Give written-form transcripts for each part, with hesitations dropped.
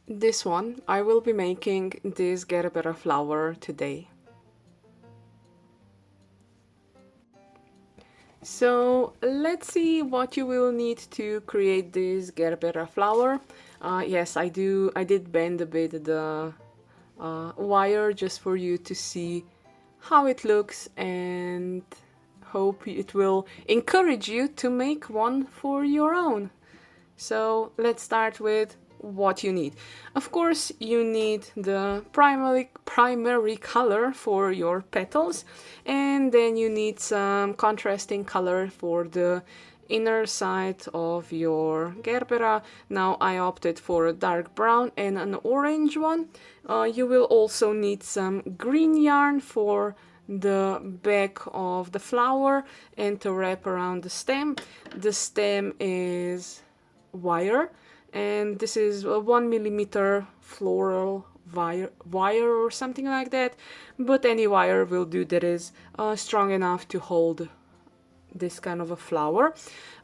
this one, I will be making this Gerbera flower today. So let's see what you will need to create this Gerbera flower. Yes, I did bend a bit the wire just for you to see how it looks, and hope it will encourage you to make one for your own. So let's start with what you need. Of course, you need the primary color for your petals, and then you need some contrasting color for the inner side of your Gerbera. Now I opted for a dark brown and an orange one. You will also need some green yarn for the back of the flower and to wrap around the stem. The stem is wire, and this is a 1 mm floral wire or something like that, but any wire will do that is strong enough to hold this kind of a flower.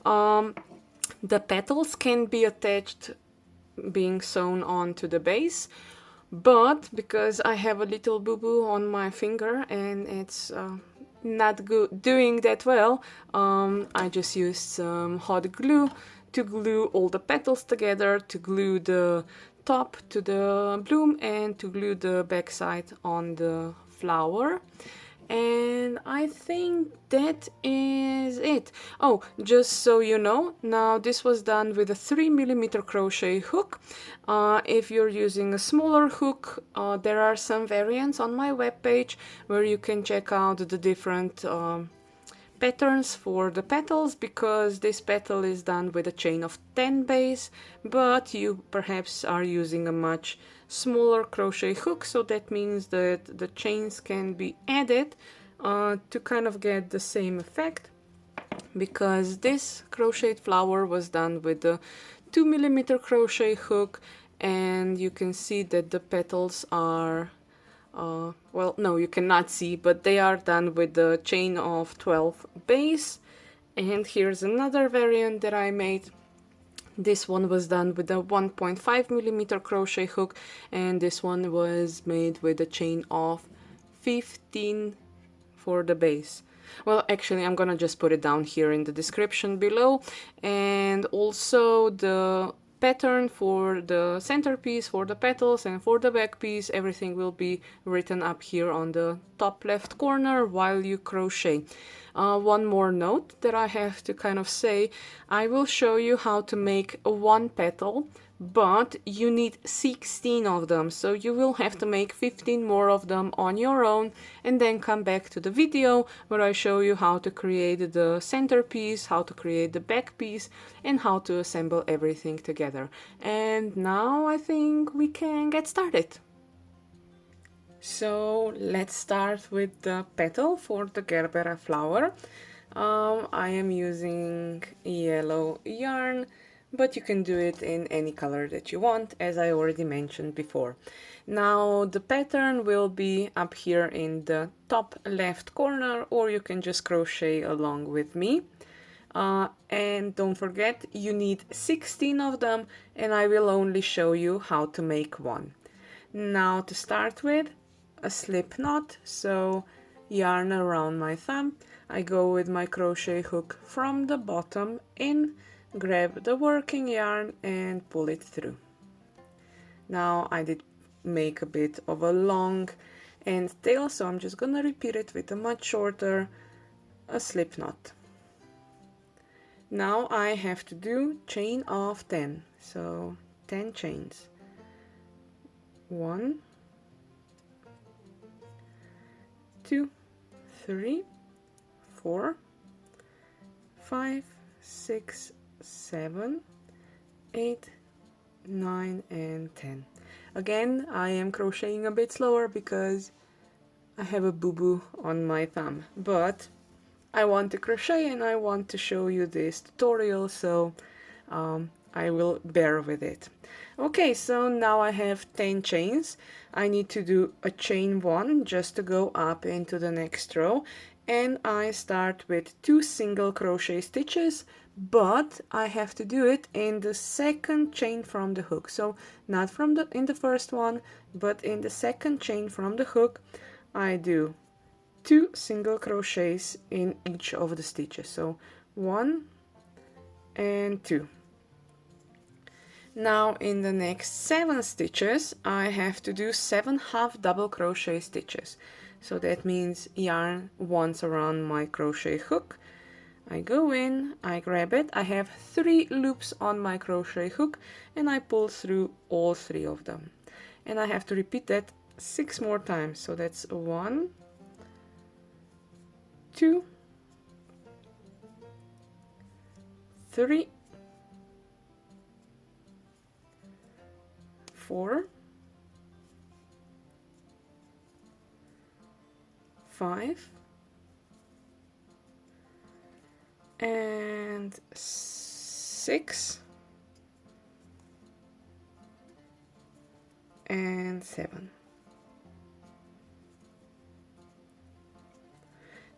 The petals can be attached being sewn onto the base, but because I have a little boo-boo on my finger and it's not good doing that well, I just used some hot glue to glue all the petals together, to glue the top to the bloom and to glue the backside on the flower. And I think that is it. Oh, just so you know, now this was done with a 3 mm crochet hook. If you're using a smaller hook, there are some variants on my webpage where you can check out the different patterns for the petals, because this petal is done with a chain of 10 base, but you perhaps are using a much smaller crochet hook, so that means that the chains can be added to kind of get the same effect, because this crocheted flower was done with the 2 mm crochet hook, and you can see that the petals are well, no, you cannot see, but they are done with the chain of 12 base. And here's another variant that I made. This one was done with a 1.5 mm crochet hook, and this one was made with a chain of 15 for the base. Well, actually, I'm gonna just put it down here in the description below, and also the pattern for the centerpiece, for the petals, and for the back piece, everything will be written up here on the top left corner while you crochet. One more note that I have to kind of say, I will show you how to make one petal, but you need 16 of them, so you will have to make 15 more of them on your own, and then come back to the video where I show you how to create the centerpiece, how to create the back piece, and how to assemble everything together. And now I think we can get started. So let's start with the petal for the Gerbera flower. I am using yellow yarn, but you can do it in any color that you want, as I already mentioned before. Now the pattern will be up here in the top left corner, or you can just crochet along with me. And don't forget, you need 16 of them, and I will only show you how to make one. Now to start with, a slip knot, so yarn around my thumb. I go with my crochet hook from the bottom in, grab the working yarn and pull it through. Now I did make a bit of a long end tail, so I'm just gonna repeat it with a much shorter, a slip knot. Now I have to do chain of 10, so 10 chains. 1, 2, 3, 4, 5, 6, 7, 8, 9, and 10. Again, I am crocheting a bit slower because I have a boo-boo on my thumb, but I want to crochet and I want to show you this tutorial, so I will bear with it. Okay, so now I have 10 chains. I need to do a chain 1 just to go up into the next row, and I start with 2 single crochet stitches but I have to do it in the second chain from the hook. So not from in the first one, but in the second chain from the hook, I do 2 single crochets in each of the stitches. So 1 and 2. Now in the next 7 stitches I have to do 7 half double crochet stitches. So that means yarn once around my crochet hook. I go in, I grab it, I have 3 loops on my crochet hook and I pull through all 3 of them. And I have to repeat that 6 more times. So that's 1, 2, 3, 4, 5, and 6, and 7.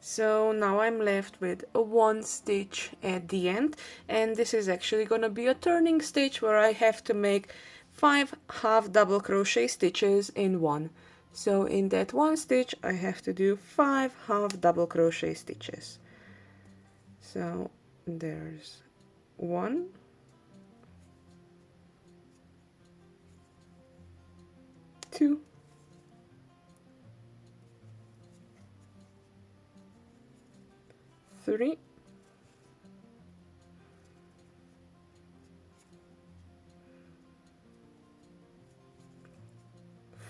So now I'm left with a 1 stitch at the end, and this is actually gonna be a turning stitch where I have to make 5 half double crochet stitches in one. So in that 1 stitch I have to do 5 half double crochet stitches. So there's 1, 2, 3,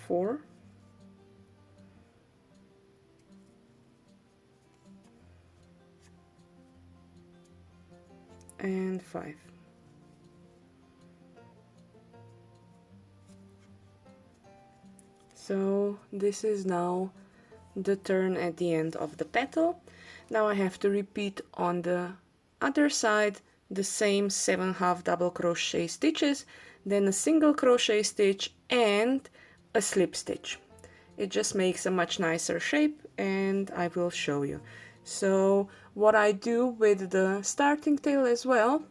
4, and 5. So this is now the turn at the end of the petal. Now I have to repeat on the other side the same 7 half double crochet stitches, then a single crochet stitch and a slip stitch. It just makes a much nicer shape, and I will show you. So what I do with the starting tail as well,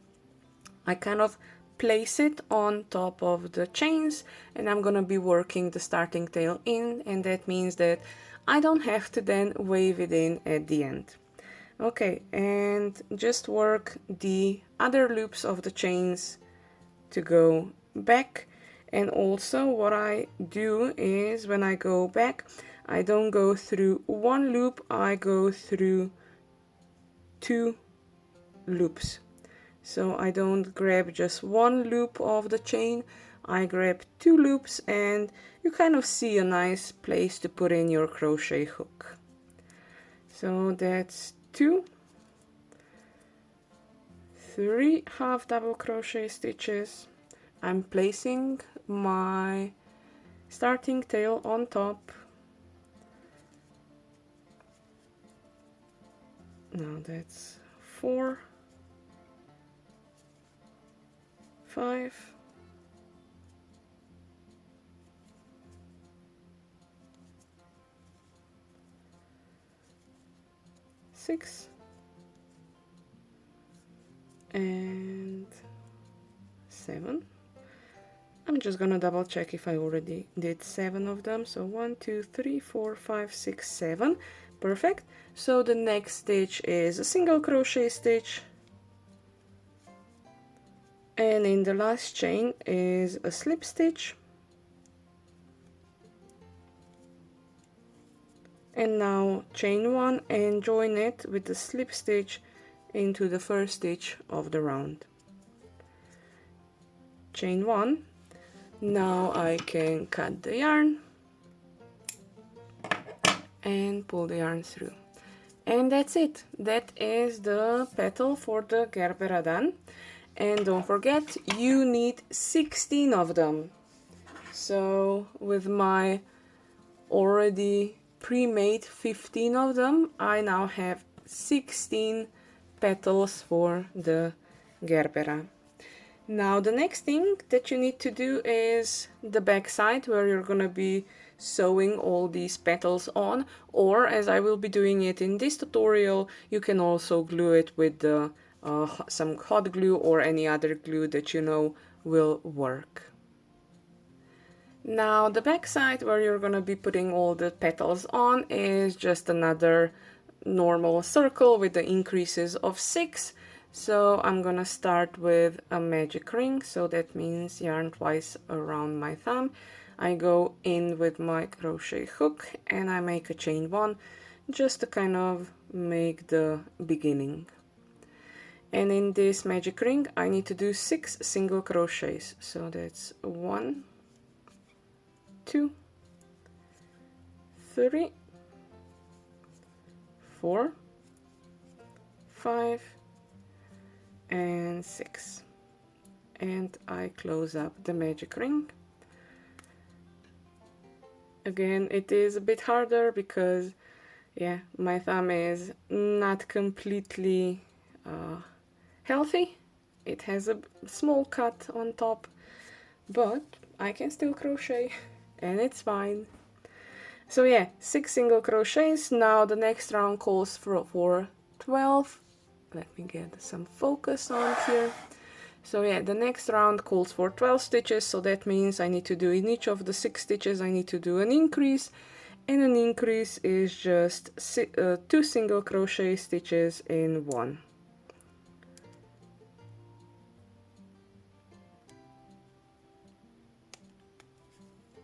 I kind of place it on top of the chains, and I'm gonna be working the starting tail in, and that means that I don't have to then wave it in at the end. Okay, and just work the other loops of the chains to go back. And also what I do is when I go back, I don't go through 1 loop, I go through 2 loops. So I don't grab just 1 loop of the chain, I grab 2 loops, and you kind of see a nice place to put in your crochet hook. So that's 2, 3 half double crochet stitches. I'm placing my starting tail on top. Now that's 4, 5, 6, and 7. I'm just gonna double check if I already did 7 of them. So 1, 2, 3, 4, 5, 6, 7. Perfect. So the next stitch is a single crochet stitch, and in the last chain is a slip stitch. And now chain 1 and join it with the slip stitch into the first stitch of the round. Chain 1. Now I can cut the yarn and pull the yarn through. And that's it. That is the petal for the Gerbera done. And don't forget, you need 16 of them. So with my already pre-made 15 of them, I now have 16 petals for the Gerbera. Now the next thing that you need to do is the back side, where you're gonna be sewing all these petals on, or as I will be doing it in this tutorial, you can also glue it with the some hot glue or any other glue that you know will work. Now the back side where you're gonna be putting all the petals on is just another normal circle with the increases of 6. So I'm gonna start with a magic ring, so that means yarn twice around my thumb. I go in with my crochet hook and I make a chain 1 just to kind of make the beginning. And in this magic ring I need to do 6 single crochets, so that's 1, 2, 3, 4, 5, and 6. And I close up the magic ring. Again, it is a bit harder because, yeah, my thumb is not completely healthy. It has a small cut on top, but I can still crochet and it's fine. So yeah, 6 single crochets. Now the next round calls for 12. Let me get some focus on here. So yeah, the next round calls for 12 stitches, so that means I need to do in each of the 6 stitches I need to do an increase, and an increase is just 2 single crochet stitches in one.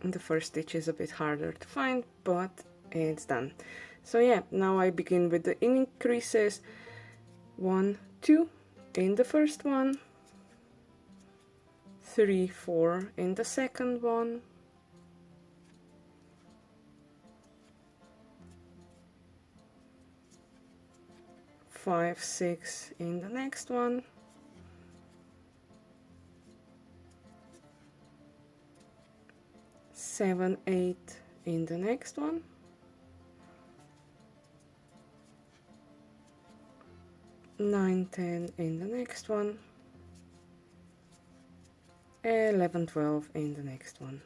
And the first stitch is a bit harder to find, but it's done. So yeah, now I begin with the increases. 1, 2 in the first one, 3, 4 in the second one, 5, 6 in the next one, 7, 8 in the next one, 9, 10 in the next one, 11, 12 in the next one.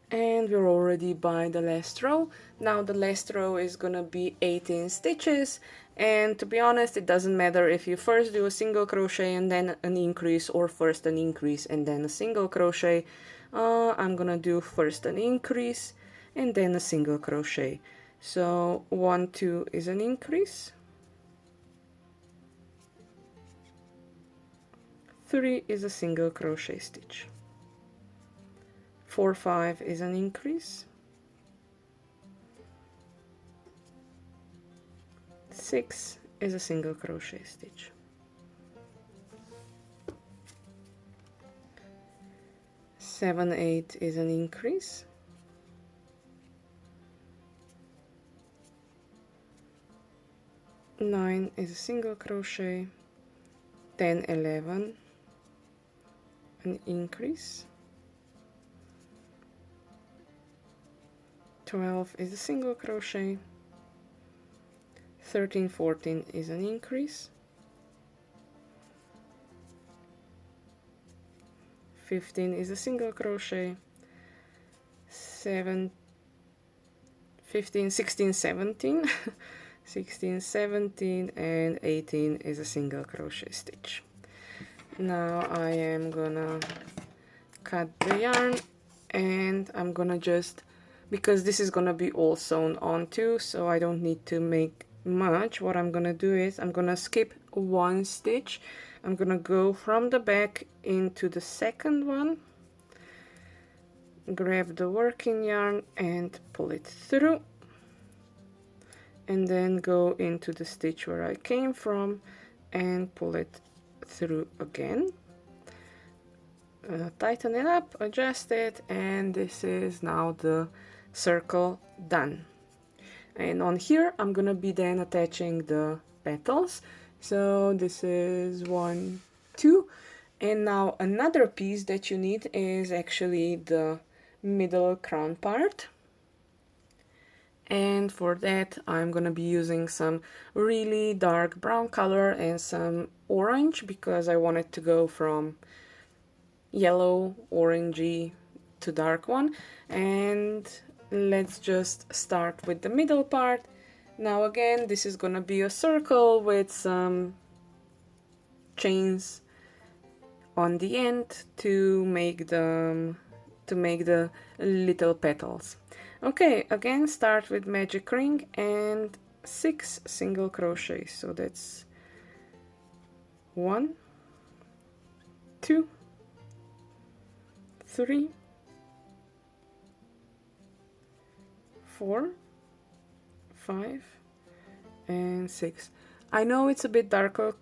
And we're already by the last row. Now the last row is gonna be 18 stitches, and to be honest, it doesn't matter if you first do a single crochet and then an increase, or first an increase and then a single crochet. I'm gonna do first an increase and then a single crochet. So 1, 2 is an increase, 3 is a single crochet stitch, 4, 5 is an increase, 6 is a single crochet stitch, 7, 8 is an increase, 9 is a single crochet, 10, 11 an increase, 12 is a single crochet, 13, 14 is an increase, 15 is a single crochet, 15, 16, 17 16, 17 and 18 is a single crochet stitch. Now I am gonna cut the yarn, and I'm gonna just, because this is gonna be all sewn on too, so I don't need to make much. What I'm gonna do is I'm gonna skip 1 stitch. I'm gonna go from the back into the second one, grab the working yarn and pull it through, and then go into the stitch where I came from and pull it through again. Tighten it up, adjust it, and this is now the circle done. And on here I'm gonna be then attaching the petals. So this is 1, 2, and now another piece that you need is actually the middle crown part. And for that I'm gonna be using some really dark brown color and some orange, because I want it to go from yellow, orangey to dark one. And let's just start with the middle part. Now again, this is gonna be a circle with some chains on the end to make the little petals. Okay, again start with magic ring and 6 single crochets. So that's 1, 2, 3, 4, 5, and 6. I know it's a bit darker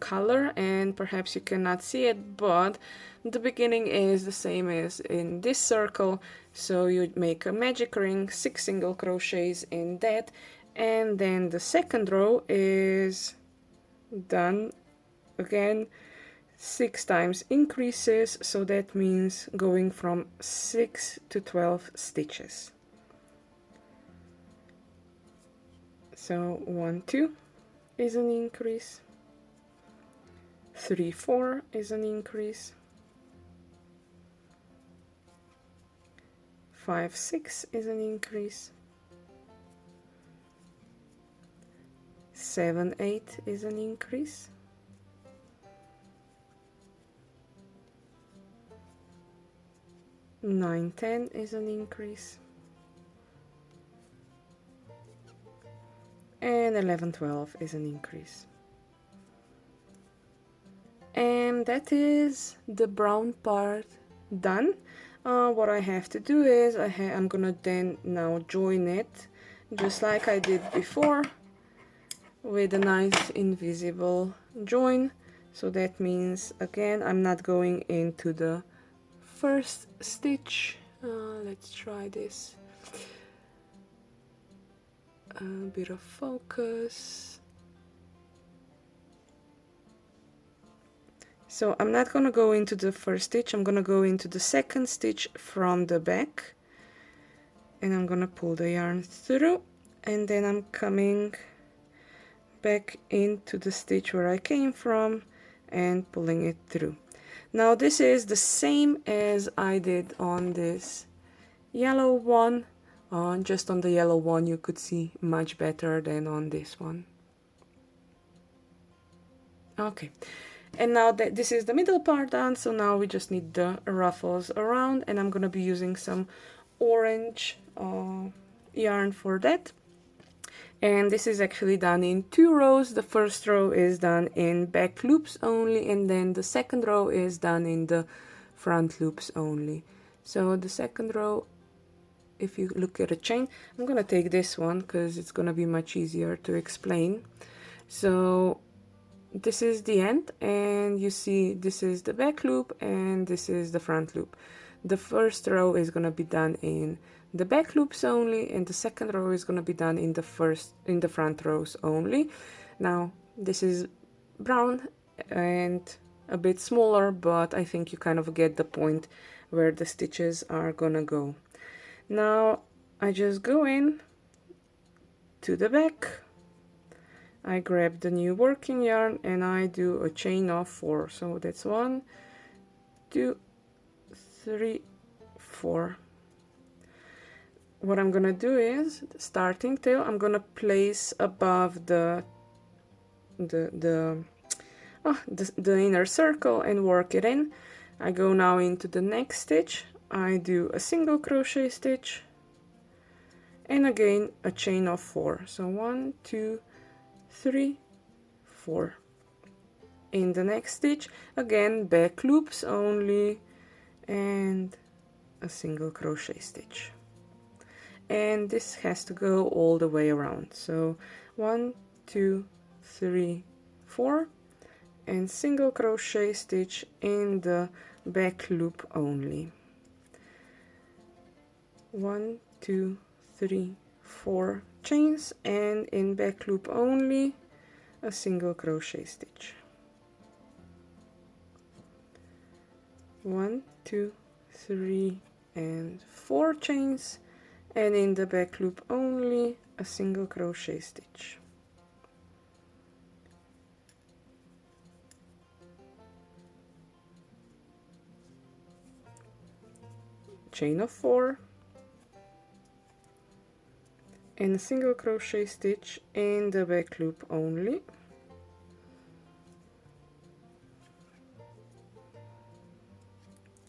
color and perhaps you cannot see it, but the beginning is the same as in this circle. So you make a magic ring, 6 single crochets in that, and then the second row is done again 6 times increases, so that means going from 6 to 12 stitches. So 1, 2 is an increase, 3, 4 is an increase, 5, 6 is an increase, 7, 8 is an increase, 9, 10 is an increase, and 11, 12 is an increase. And that is the brown part done. What I have to do is I'm gonna then now join it just like I did before with a nice invisible join. So that means again I'm not going into the first stitch. Let's try this. A bit of focus. So I'm not gonna go into the first stitch, I'm gonna go into the second stitch from the back, and I'm gonna pull the yarn through, and then I'm coming back into the stitch where I came from and pulling it through. Now this is the same as I did on this yellow one. Just on the yellow one you could see much better than on this one. Okay, and now that this is the middle part done, so now we just need the ruffles around, and I'm gonna be using some orange yarn for that. And this is actually done in 2 rows. The first row is done in back loops only, and then the second row is done in the front loops only. So the second row, if you look at a chain, I'm gonna take this one because it's gonna be much easier to explain. So this is the end, and you see this is the back loop and this is the front loop. The first row is gonna be done in the back loops only, and the second row is gonna be done in the front rows only. Now this is brown and a bit smaller, but I think you kind of get the point where the stitches are gonna go. Now I just go in to the back, I grab the new working yarn and I do a chain of 4. So that's 1, 2, 3, 4. What I'm gonna do is the starting tail I'm gonna place above the inner circle and work it in. I go now into the next stitch, I do a single crochet stitch and again a chain of 4. So 1, 2, 3, 4. In the next stitch again back loops only and a single crochet stitch, and this has to go all the way around. So 1, 2, 3, 4 and single crochet stitch in the back loop only. 1, 2, 3, 4 chains, and in back loop only a single crochet stitch. 1, 2, 3 and 4 chains, and in the back loop only a single crochet stitch. Chain of 4, and a single crochet stitch in the back loop only.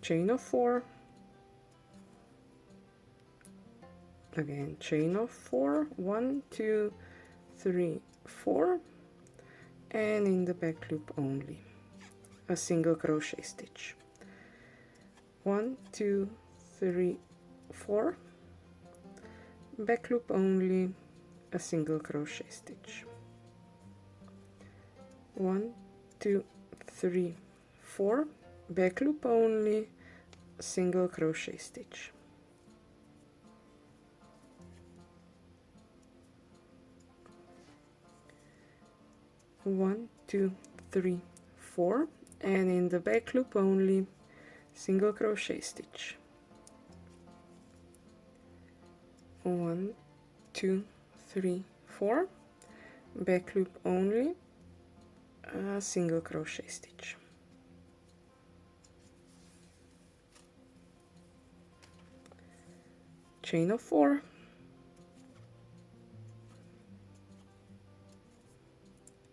Chain of 4, again chain of 4, 1, 2, 3, 4, and in the back loop only a single crochet stitch. 1, 2, 3, 4, back loop only, a single crochet stitch. 1, 2, 3, 4, back loop only, single crochet stitch. One, 2, 3, 4, and in the back loop only, single crochet stitch. 1, 2, 3, 4, back loop only, a single crochet stitch. Chain of 4,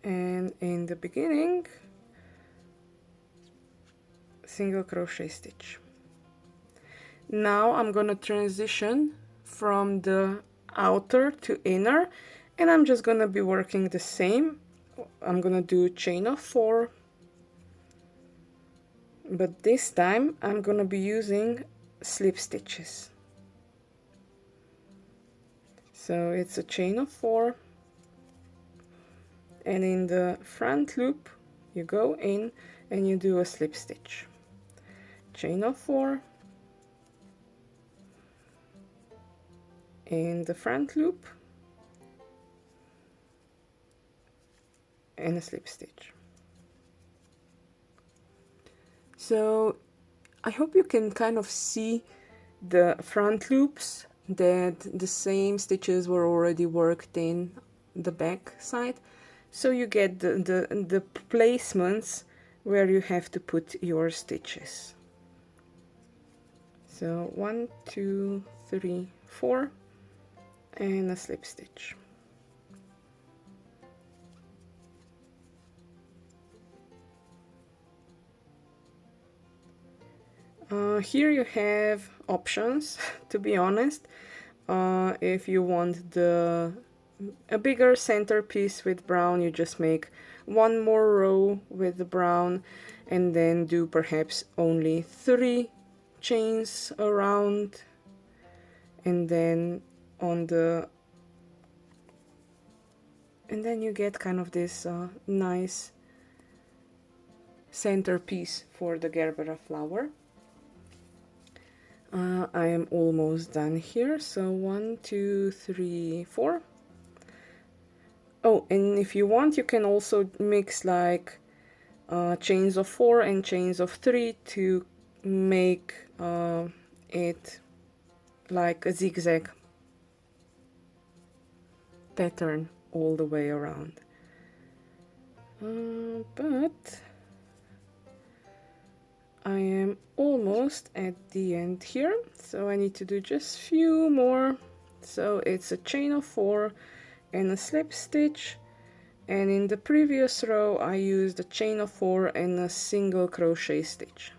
and in the beginning, single crochet stitch. Now I'm gonna transition from the outer to inner, and I'm just gonna be working the same. I'm gonna do chain of 4, but this time I'm gonna be using slip stitches. So it's a chain of 4, and in the front loop you go in and you do a slip stitch. Chain of 4, in the front loop, and a slip stitch. So I hope you can kind of see the front loops, that the same stitches were already worked in the back side, so you get the placements where you have to put your stitches. So 1, 2, 3, 4, and a slip stitch. Here you have options, to be honest. If you want a bigger centerpiece with brown, you just make one more row with the brown and then do perhaps only 3 chains around, and then and then you get kind of this nice centerpiece for the Gerbera flower. I am almost done here, so 1, 2, 3, 4. Oh, and if you want, you can also mix like chains of 4 and chains of 3 to make it like a zigzag pattern all the way around. But I am almost at the end here, so I need to do just few more. So it's a chain of 4 and a slip stitch, and in the previous row I used a chain of 4 and a single crochet stitch.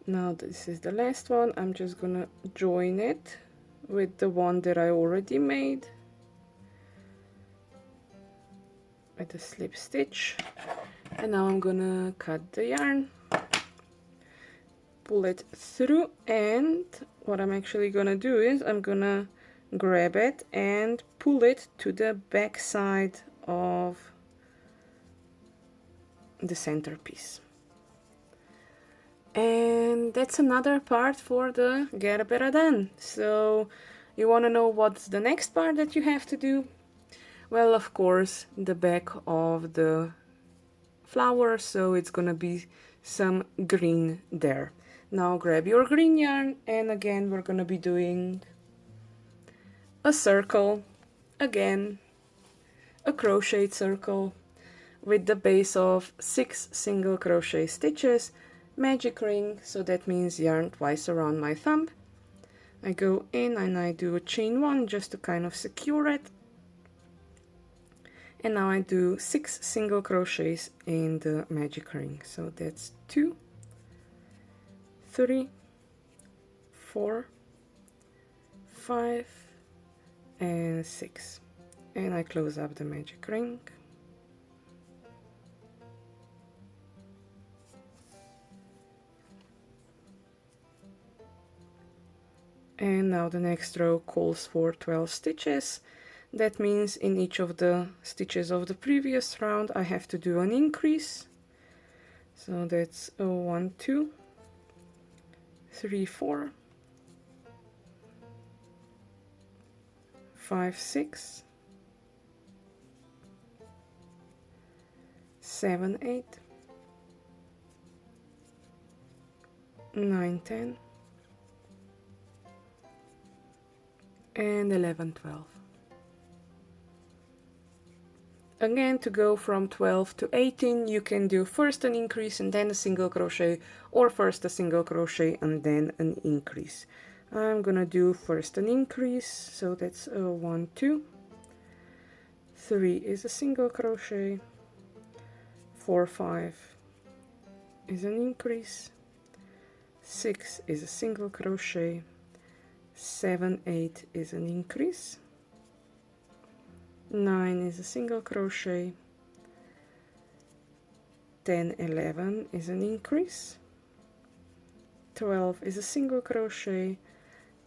Now this is the last one. I'm just gonna join it with the one that I already made with a slip stitch, and now I'm gonna cut the yarn, pull it through, and what I'm actually gonna do is I'm gonna grab it and pull it to the back side of the centerpiece. And that's another part for the Gerbera done. So you want to know what's the next part that you have to do? Well, of course, the back of the flower, so it's gonna be some green there. Now grab your green yarn, and again we're gonna be doing a circle again a crochet circle with the base of 6 single crochet stitches, magic ring, so that means yarn twice around my thumb. I go in and I do a chain 1 just to kind of secure it. And now I do 6 single crochets in the magic ring. So that's 2, 3, 4, 5, and 6. And I close up the magic ring. And now the next row calls for 12 stitches. That means in each of the stitches of the previous round I have to do an increase. So that's a 1, 2, 3, 4, 5, 6, 7, 8, 9, 10, and 11, 12. Again, to go from 12 to 18, you can do first an increase and then a single crochet, or first a single crochet and then an increase. I'm gonna do first an increase, so that's a 1, 2, 3 is a single crochet, 4, 5 is an increase, 6 is a single crochet, 7, 8 is an increase, 9 is a single crochet, 10, 11 is an increase, 12 is a single crochet,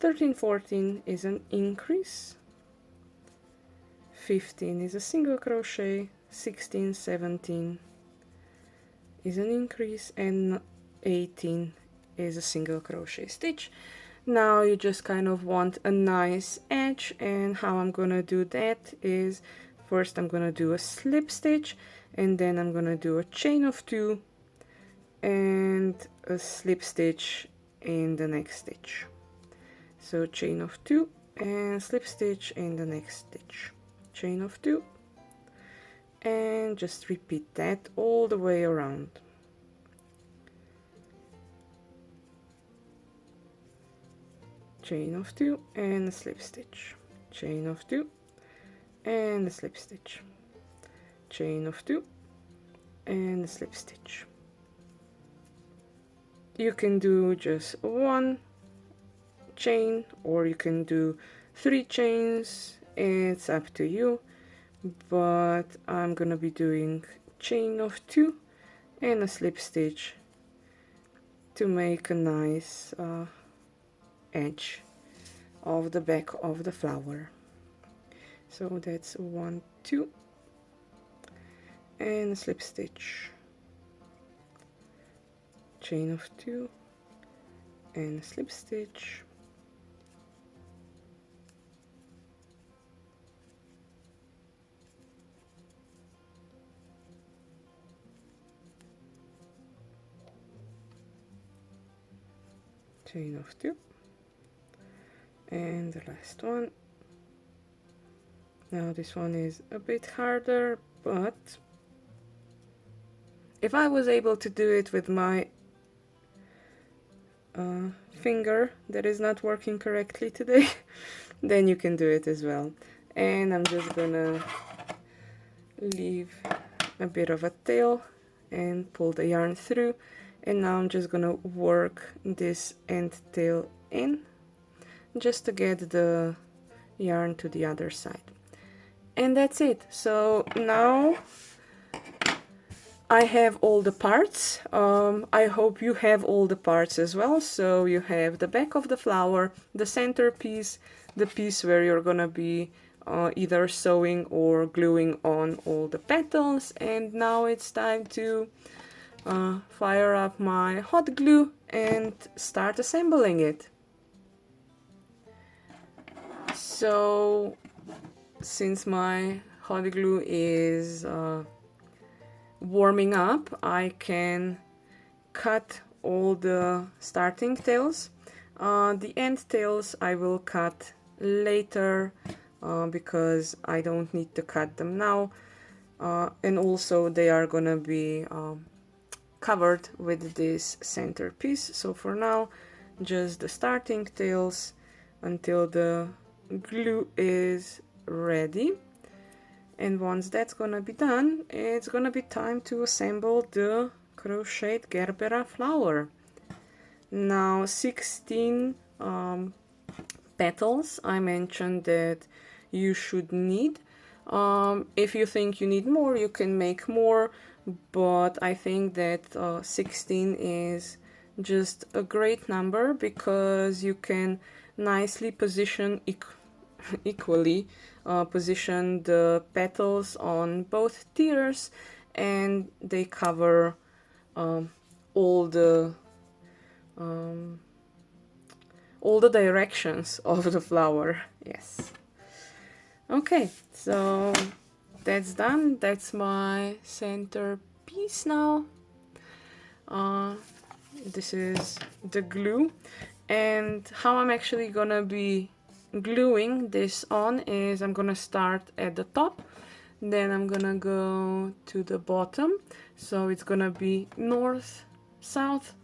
13, 14 is an increase, 15 is a single crochet, 16, 17 is an increase, and 18 is a single crochet stitch. Now you just kind of want a nice edge, and how I'm gonna do that is first I'm gonna do a slip stitch, and then I'm gonna do a chain of 2 and a slip stitch in the next stitch. So chain of 2 and slip stitch in the next stitch, chain of 2, and just repeat that all the way around. Chain of 2 and a slip stitch, chain of 2 and a slip stitch, chain of 2 and a slip stitch. You can do just 1 chain or you can do 3 chains, it's up to you, but I'm gonna be doing chain of 2 and a slip stitch to make a nice edge of the back of the flower. So that's 1, 2 and a slip stitch, chain of 2 and a slip stitch, chain of 2 and the last one. Now this one is a bit harder, but if I was able to do it with my finger that is not working correctly today, then you can do it as well. And I'm just gonna leave a bit of a tail and pull the yarn through, and now I'm just gonna work this end tail in just to get the yarn to the other side. And that's it. So now I have all the parts. I hope you have all the parts as well. So you have the back of the flower, the centerpiece, the piece where you're gonna be either sewing or gluing on all the petals, and now it's time to fire up my hot glue and start assembling it. So since my hot glue is warming up, I can cut all the starting tails. The end tails I will cut later because I don't need to cut them now, and also they are gonna be covered with this centerpiece. So for now, just the starting tails until the glue is ready. And once that's gonna be done, it's gonna be time to assemble the crocheted Gerbera flower. Now 16 petals I mentioned that you should need. If you think you need more, you can make more, but I think that 16 is just a great number because you can nicely position equally position the petals on both tiers, and they cover all the directions of the flower. Yes. Okay, so that's done. That's my centerpiece now. This is the glue, and how I'm actually gonna be gluing this on is I'm gonna start at the top, then I'm gonna go to the bottom, so it's gonna be north, south,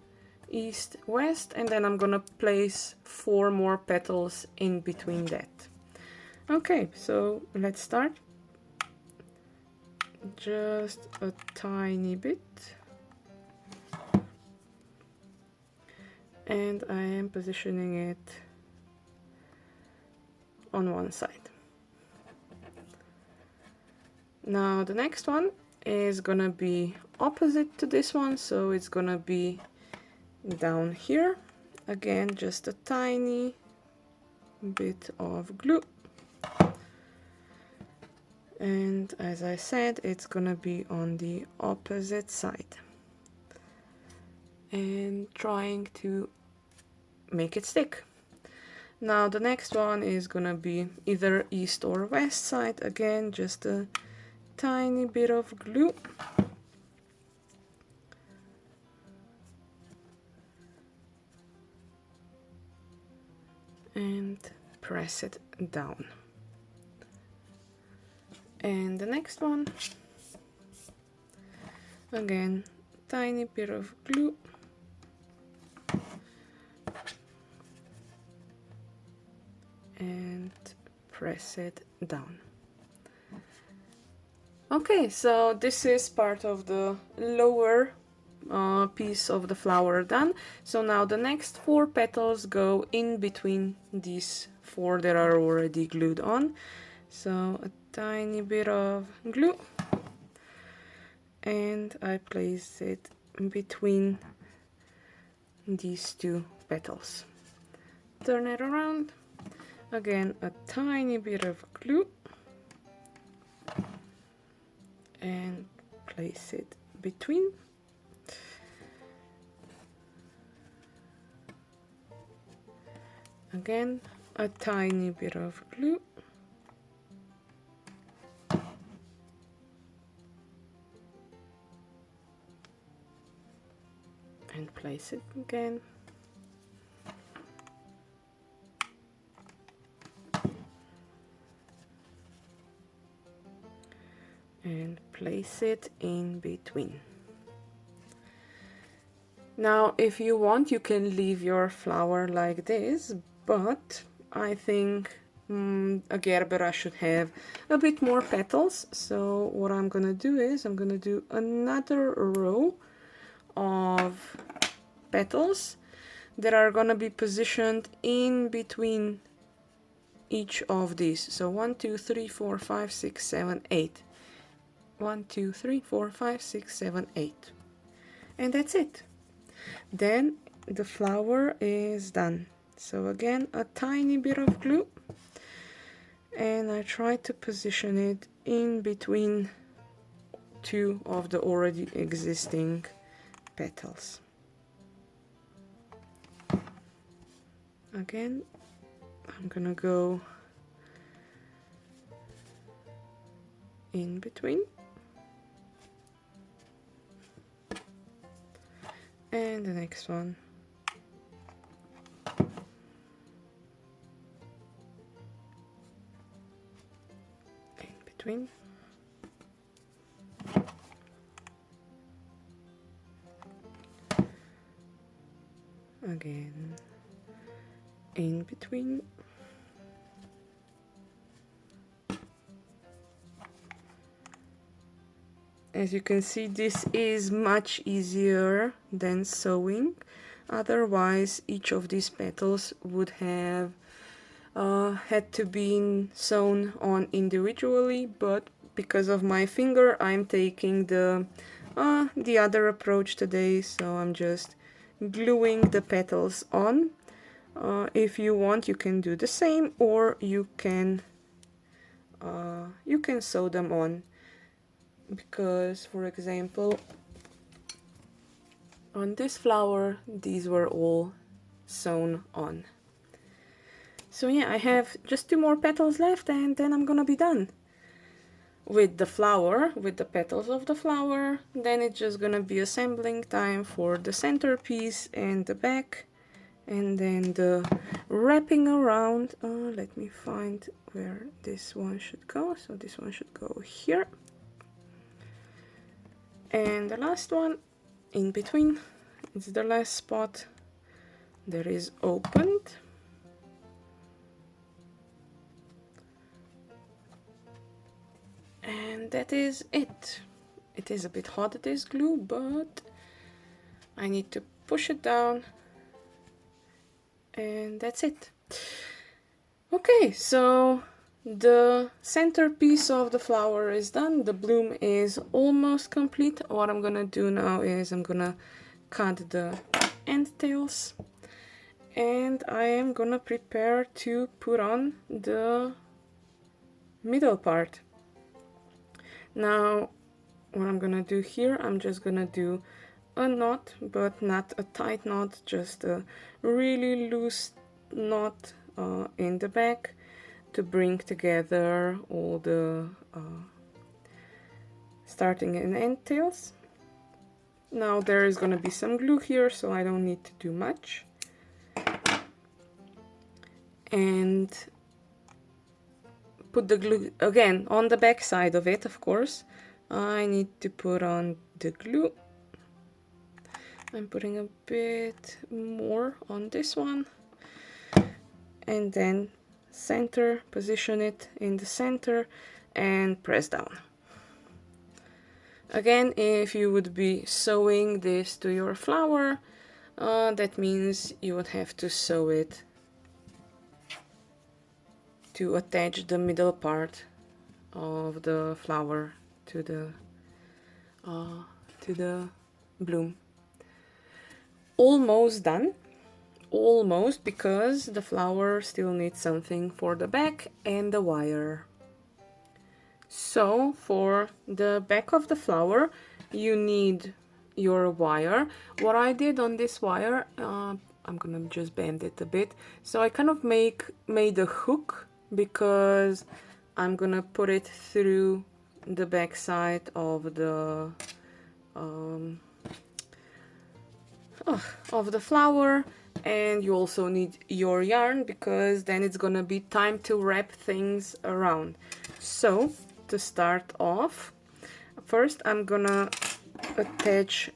east, west, and then I'm gonna place 4 more petals in between that. Okay, so let's start. Just a tiny bit, and I am positioning it on one side. Now the next one is gonna be opposite to this one, so it's gonna be down here. Again, just a tiny bit of glue, and as I said, it's gonna be on the opposite side, and trying to make it stick. Now the next one is gonna be either east or west side. Again, just a tiny bit of glue, and press it down. And the next one, again, tiny bit of glue, and press it down. Okay, so this is part of the lower piece of the flower done. So now the next 4 petals go in between these 4 that are already glued on. So a tiny bit of glue, and I place it in between these 2 petals. Turn it around. Again, a tiny bit of glue, and place it between. Again, a tiny bit of glue, and place it again. And place it in between. Now, if you want, you can leave your flower like this, but I think a Gerbera should have a bit more petals. So what I'm gonna do is I'm gonna do another row of petals that are gonna be positioned in between each of these. So 1, 2, 3, 4, 5, 6, 7, 8. 1, 2, 3, 4, 5, 6, 7, 8. And that's it. Then the flower is done. So again, a tiny bit of glue, and I try to position it in between 2 of the already existing petals. Again, I'm gonna go in between, and the next one. between. Again, in between. As you can see, this is much easier than sewing. Otherwise, each of these petals would have had to be sewn on individually, but because of my finger, I'm taking the other approach today, so I'm just gluing the petals on. If you want, you can do the same, or you can sew them on. Because, for example, on this flower, these were all sewn on. So yeah, I have just 2 more petals left, and then I'm gonna be done with the flower, with the petals of the flower. Then it's just gonna be assembling time for the centerpiece and the back, and then the wrapping around. Let me find where this one should go. So this one should go here. And the last one in between, it's the last spot that is opened. And that is it. It is a bit hot, this glue, but I need to push it down, and that's it. Okay, so the centerpiece of the flower is done. The bloom is almost complete. What I'm gonna do now is I'm gonna cut the end tails, and I am gonna prepare to put on the middle part. Now, what I'm gonna do here, I'm just gonna do a knot, but not a tight knot, just a really loose knot in the back, to bring together all the starting and end tails. Now there is going to be some glue here, so I don't need to do much. And put the glue again on the back side of it, of course. I need to put on the glue. I'm putting a bit more on this one. And then center, position it in the center and press down. Again, if you would be sewing this to your flower, that means you would have to sew it to attach the middle part of the flower to the bloom. Almost done. Almost, because the flower still needs something for the back and the wire. So for the back of the flower, you need your wire. What I did on this wire, I'm gonna just bend it a bit. So I kind of made a hook, because I'm gonna put it through the back side of the flower. And you also need your yarn, because then it's gonna be time to wrap things around. So to start off, first I'm gonna attach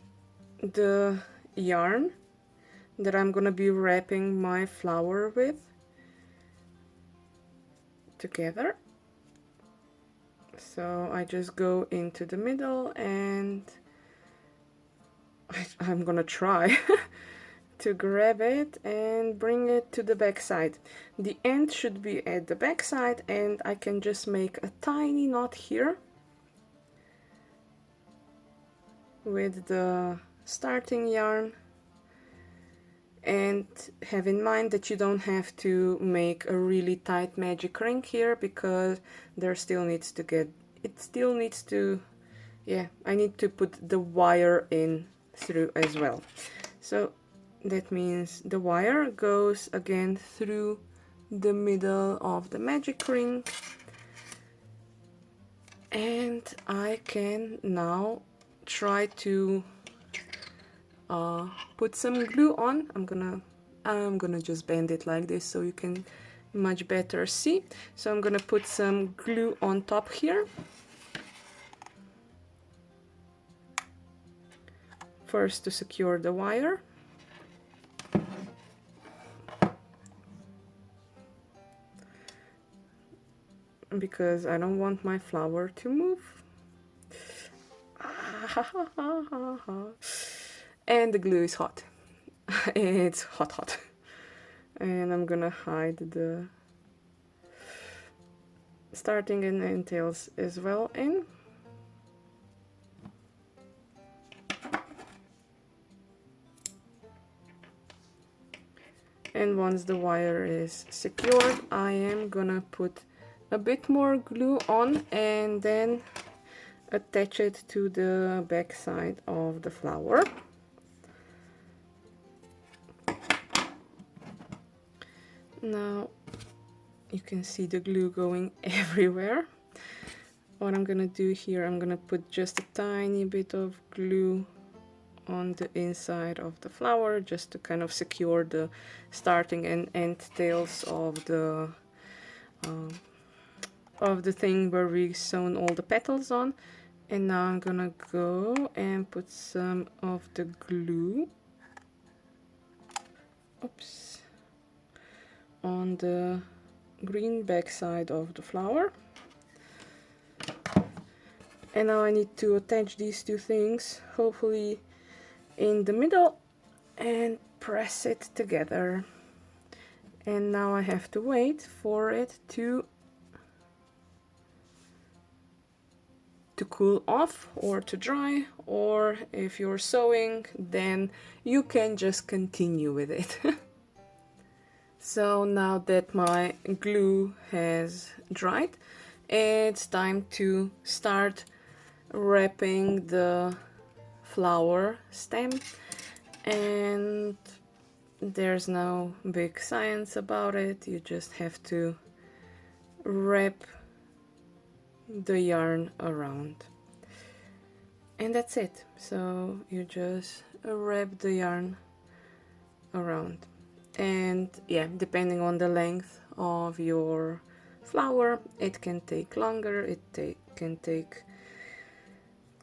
the yarn that I'm gonna be wrapping my flower with together. So I just go into the middle, and I'm gonna try to grab it and bring it to the back side. The end should be at the back side, and I can just make a tiny knot here with the starting yarn. And have in mind that you don't have to make a really tight magic ring here, because there still needs to I need to put the wire in through as well. So that means the wire goes again through the middle of the magic ring, and I can now try to put some glue on. I'm gonna just bend it like this so you can much better see. So I'm gonna put some glue on top here. First to secure the wire. Because I don't want my flower to move. And the glue is hot. It's hot. And I'm gonna hide the starting and end tails as well in. And once the wire is secured, I am gonna put a bit more glue on and then attach it to the back side of the flower. Now you can see the glue going everywhere. What I'm gonna do here, I'm gonna put just a tiny bit of glue on the inside of the flower just to kind of secure the starting and end tails of the thing where we sewn all the petals on. And now I'm gonna go and put some of the glue, oops, on the green back side of the flower. And now I need to attach these two things, hopefully in the middle, and press it together. And now I have to wait for it to cool off or to dry, or if you're sewing then you can just continue with it. So now that my glue has dried, it's time to start wrapping the flower stem. And there's no big science about it, you just have to wrap the yarn around, and that's it. So you just wrap the yarn around, and yeah, depending on the length of your flower, it can take longer, can take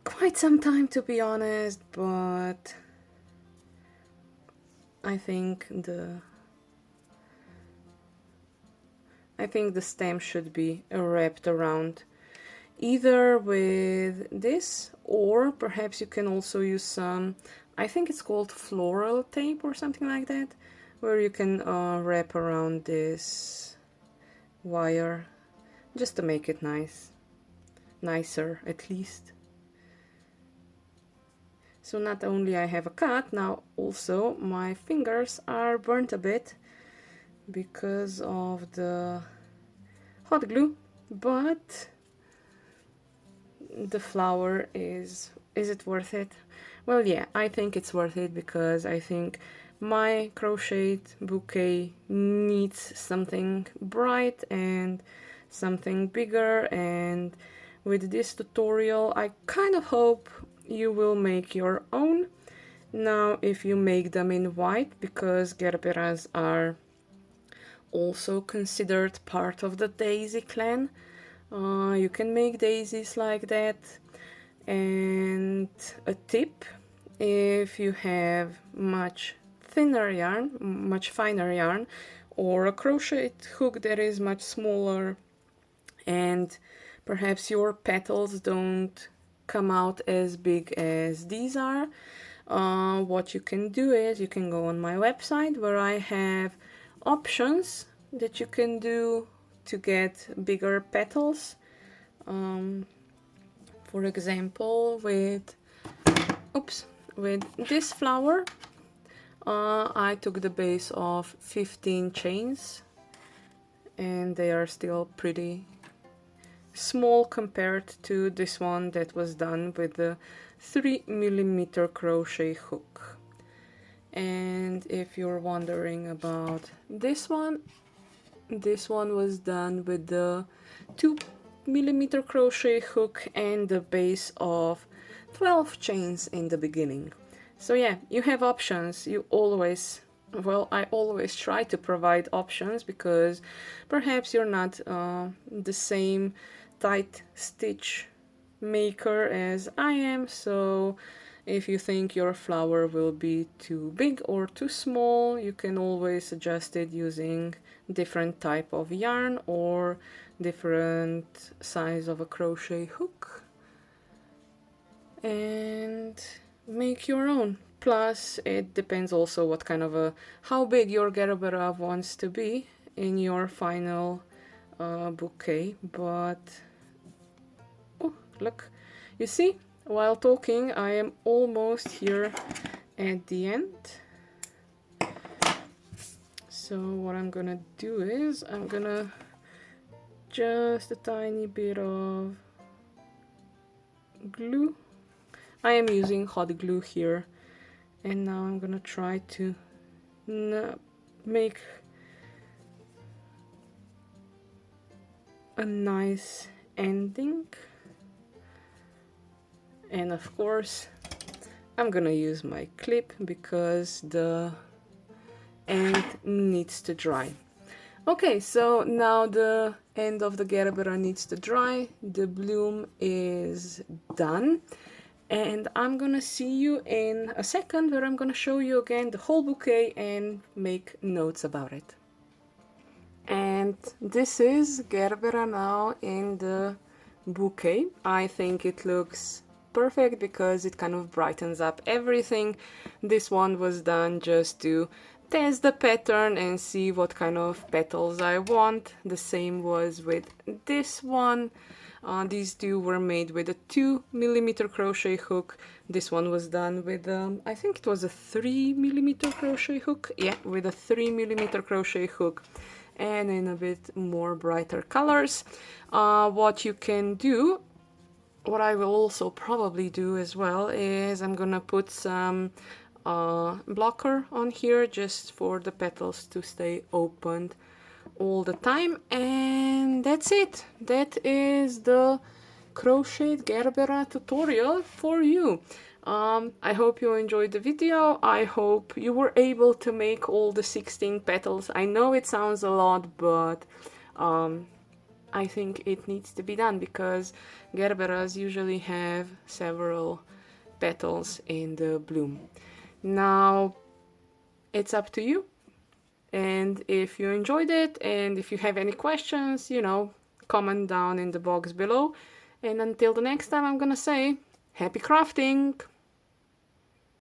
quite some time, to be honest, but I think the stem should be wrapped around either with this, or perhaps you can also use some, I think it's called floral tape or something like that, where you can wrap around this wire just to make it nicer at least. So not only I have a cut, now also my fingers are burnt a bit because of the hot glue, but the flower is it worth it? Well, yeah, I think it's worth it, because I think my crocheted bouquet needs something bright and something bigger, and with this tutorial I kind of hope you will make your own. Now if you make them in white, because Gerberas are also considered part of the daisy clan, you can make daisies like that. And a tip, if you have much thinner yarn, much finer yarn, or a crochet hook that is much smaller, and perhaps your petals don't come out as big as these are, what you can do is you can go on my website where I have options that you can do to get bigger petals. For example, with this flower, I took the base of 15 chains, and they are still pretty small compared to this one that was done with the 3mm crochet hook. And if you're wondering about this one was done with the 2mm crochet hook and the base of 12 chains in the beginning. So yeah, you have options. You always Well, I always try to provide options because perhaps you're not the same tight stitch maker as I am, so if you think your flower will be too big or too small, you can always adjust it using different type of yarn or different size of a crochet hook and make your own. Plus, it depends also what kind of how big your Gerbera wants to be in your final bouquet. But oh, look, you see, while talking, I am almost here at the end. So what I'm gonna do is I'm gonna just a tiny bit of glue. I am using hot glue here, and now I'm gonna try to make a nice ending. And of course I'm gonna use my clip because the end needs to dry. Okay, so now the end of the Gerbera needs to dry. The bloom is done. And I'm gonna see you in a second where I'm gonna show you again the whole bouquet and make notes about it. And this is Gerbera now in the bouquet. I think it looks perfect because it kind of brightens up everything. This one was done just to test the pattern and see what kind of petals I want. The same was with this one. These two were made with a 2mm crochet hook. This one was done with, I think it was a 3mm crochet hook. Yeah, with a 3mm crochet hook and in a bit more brighter colors. What you can do, what I will also probably do as well, is I'm gonna put some blocker on here just for the petals to stay opened all the time. And that's it. That is the crochet Gerbera tutorial for you. I hope you enjoyed the video. I hope you were able to make all the 16 petals. I know it sounds a lot, but I think it needs to be done because Gerberas usually have several petals in the bloom. Now it's up to you. And if you enjoyed it and if you have any questions, you know, comment down in the box below. And until the next time, I'm gonna say happy crafting!